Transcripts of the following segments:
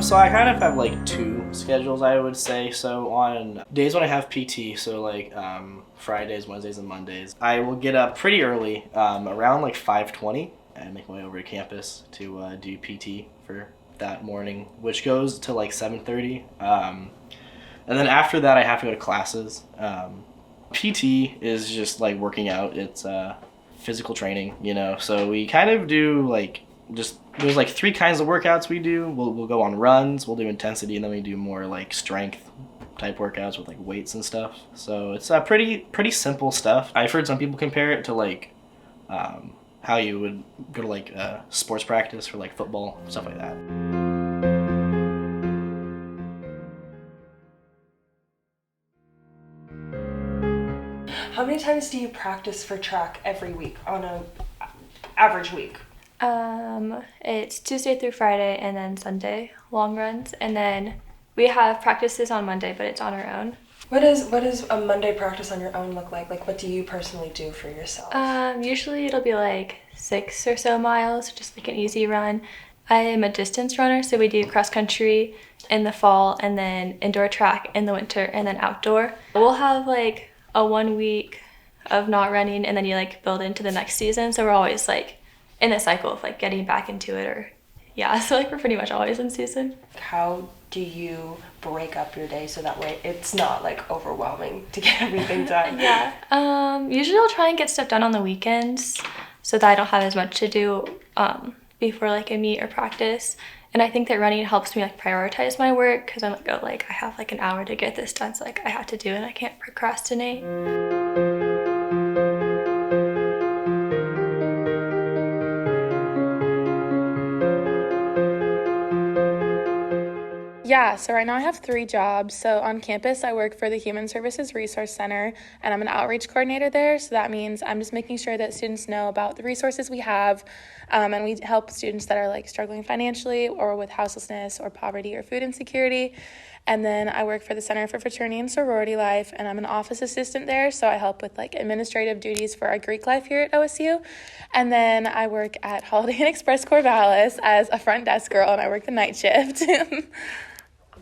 So I kind of have like two schedules, I would say. So on days when I have PT, so like Fridays, Wednesdays, and Mondays, I will get up pretty early, around like 5:20, and make my way over to campus to do PT for that morning, which goes to like 7:30. And then after that, I have to go to classes. PT is just like working out. It's physical training, you know. So we kind of do like there's like three kinds of workouts we do. We'll go on runs, we'll do intensity, and then we do more like strength type workouts with like weights and stuff. So it's pretty simple stuff. I've heard some people compare it to like how you would go to like sports practice for like football, stuff like that. How many times do you practice for track every week on a average week? It's Tuesday through Friday and then Sunday long runs, and then we have practices on Monday, but it's on our own. What does a Monday practice on your own look like? Like, what do you personally do for yourself? Usually it'll be like 6 or so miles, just like an easy run. I am a distance runner, so we do cross country in the fall and then indoor track in the winter and then outdoor. We'll have like a 1 week of not running and then you like build into the next season, so we're always like in a cycle of like getting back into it, or so like we're pretty much always in season. How do you break up your day so that way it's not like overwhelming to get everything done? Usually I'll try and get stuff done on the weekends so that I don't have as much to do before like a meet or practice. And I think that running helps me like prioritize my work, because I'm like, I have like an hour to get this done, so like I have to do it and I can't procrastinate. Yeah, so right now I have 3 jobs. So on campus, I work for the Human Services Resource Center, and I'm an outreach coordinator there. So that means I'm just making sure that students know about the resources we have, and we help students that are like struggling financially or with houselessness or poverty or food insecurity. And then I work for the Center for Fraternity and Sorority Life, and I'm an office assistant there, so I help with like administrative duties for our Greek life here at OSU. And then I work at Holiday Inn Express Corvallis as a front desk girl, and I work the night shift.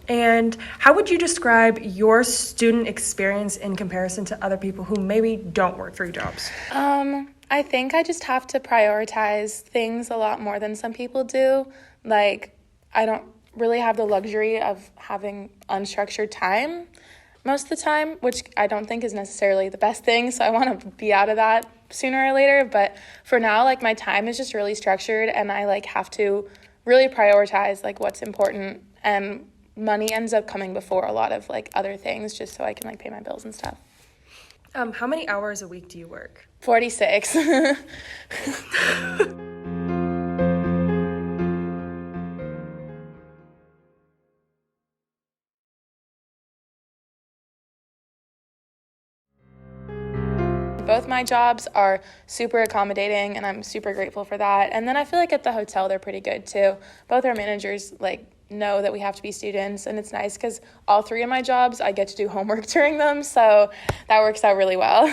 And how would you describe your student experience in comparison to other people who maybe don't work 3 jobs? I think I just have to prioritize things a lot more than some people do. Like, I don't really have the luxury of having unstructured time most of the time, which I don't think is necessarily the best thing, so I want to be out of that sooner or later. But for now, like, my time is just really structured, and I like have to really prioritize like what's important, and money ends up coming before a lot of like other things, just so I can like pay my bills and stuff. How many hours a week do you work? 46. Both my jobs are super accommodating, and I'm super grateful for that. And then I feel like at the hotel, they're pretty good too. Both our managers like know that we have to be students, and it's nice because all 3 of my jobs, I get to do homework during them, so that works out really well.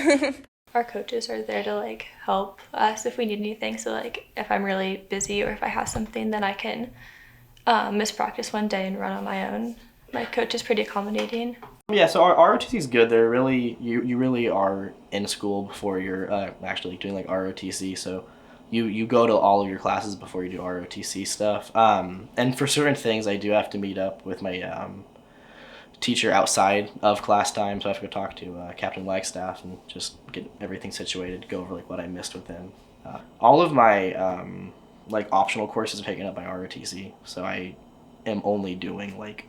Our coaches are there to like help us if we need anything, so like if I'm really busy or if I have something, then I can miss practice one day and run on my own. My coach is pretty accommodating. Yeah, so our ROTC is good. They're really you really are in school before you're actually doing like ROTC. So you go to all of your classes before you do ROTC stuff. And for certain things, I do have to meet up with my teacher outside of class time. So I have to go talk to Captain Wagstaff and just get everything situated, go over like what I missed with him. All of my like optional courses are taken up by ROTC. So I am only doing like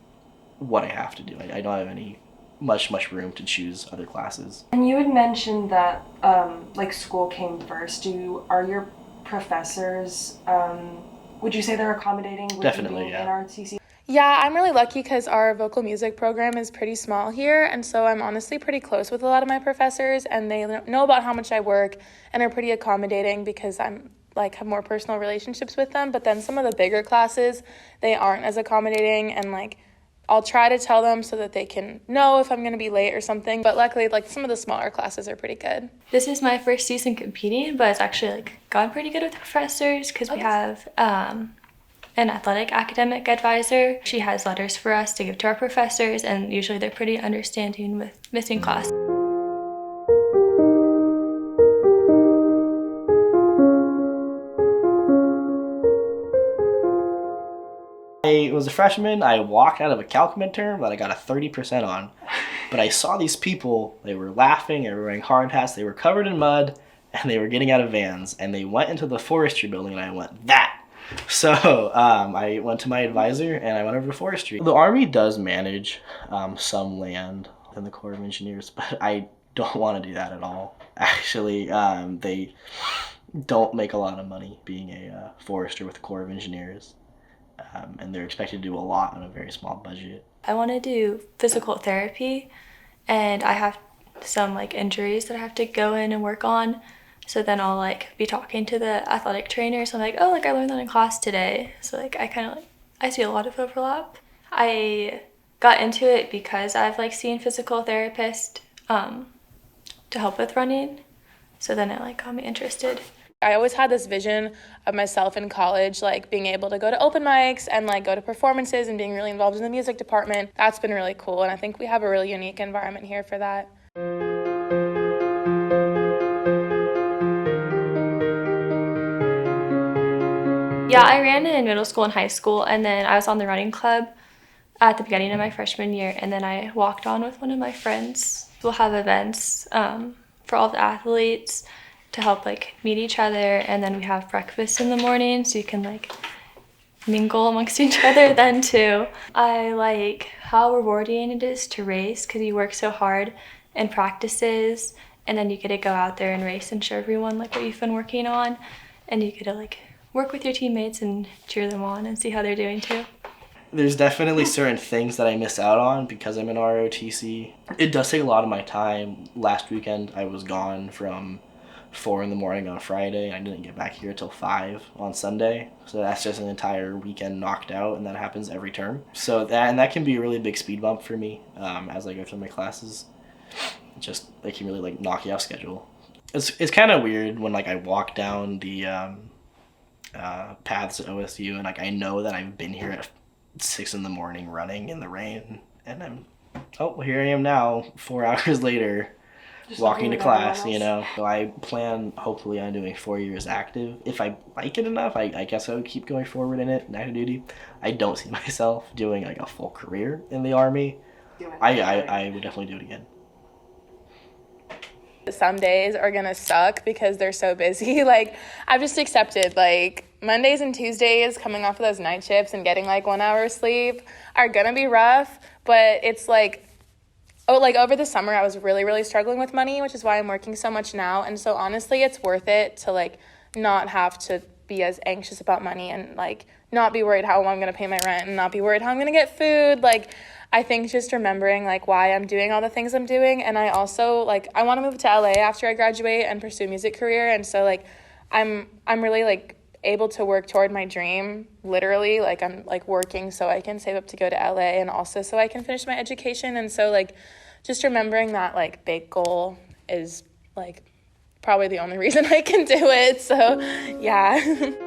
what I have to do. I don't have any much room to choose other classes. And you had mentioned that like school came first. Are your professors, would you say they're accommodating with Definitely, you being yeah. in ROTC? Yeah, I'm really lucky because our vocal music program is pretty small here, and so I'm honestly pretty close with a lot of my professors, and they know about how much I work and are pretty accommodating because I'm like have more personal relationships with them. But then some of the bigger classes, they aren't as accommodating, and like I'll try to tell them so that they can know if I'm going to be late or something. But luckily, like, some of the smaller classes are pretty good. This is my first season competing, but it's actually like gone pretty good with the professors because we have an athletic academic advisor. She has letters for us to give to our professors, and usually they're pretty understanding with missing class. I was a freshman. I walked out of a calc midterm that I got a 30% on. But I saw these people, they were laughing, they were wearing hard hats, they were covered in mud, and they were getting out of vans. And they went into the forestry building, and I went, that! So I went to my advisor, and I went over to forestry. The Army does manage some land in the Corps of Engineers, but I don't want to do that at all. Actually, they don't make a lot of money being a forester with the Corps of Engineers. And they're expected to do a lot on a very small budget. I want to do physical therapy, and I have some like injuries that I have to go in and work on. So then I'll like be talking to the athletic trainers. I'm like, oh, like I learned that in class today. So like I see a lot of overlap. I got into it because I've like seen physical therapists to help with running. So then it like got me interested. I always had this vision of myself in college, like being able to go to open mics and like go to performances and being really involved in the music department. That's been really cool, and I think we have a really unique environment here for that. Yeah, I ran in middle school and high school, and then I was on the running club at the beginning of my freshman year, and then I walked on with one of my friends. We'll have events for all the athletes to help like meet each other, and then we have breakfast in the morning so you can like mingle amongst each other then too. I like how rewarding it is to race because you work so hard in practices, and then you get to go out there and race and show everyone like what you've been working on, and you get to like work with your teammates and cheer them on and see how they're doing too. There's definitely certain things that I miss out on because I'm in ROTC. It does take a lot of my time. Last weekend I was gone from 4 in the morning on Friday. I didn't get back here till 5 on Sunday. So that's just an entire weekend knocked out, and that happens every term. So that can be a really big speed bump for me as I go through my classes. They can really like knock you off schedule. It's kind of weird when like I walk down the paths at OSU and like I know that I've been here at 6 in the morning running in the rain, and here I am now 4 hours later. Just walking to class, you know. So I plan hopefully on doing 4 years active. If I like it enough, I guess I would keep going forward in it, in active duty. I don't see myself doing like a full career in the Army. I would definitely do it again. Some days are gonna suck because they're so busy. Like, I've just accepted, like, Mondays and Tuesdays coming off of those night shifts and getting like 1 hour sleep are gonna be rough, but it's like, over the summer, I was really, really struggling with money, which is why I'm working so much now. And so honestly, it's worth it to like not have to be as anxious about money and like not be worried how I'm going to pay my rent and not be worried how I'm going to get food. Like, I think just remembering like why I'm doing all the things I'm doing. And I also like, I want to move to LA after I graduate and pursue a music career. And so like, I'm really like able to work toward my dream, literally. Like, I'm like working so I can save up to go to LA and also so I can finish my education. And so like just remembering that like big goal is like probably the only reason I can do it. So yeah.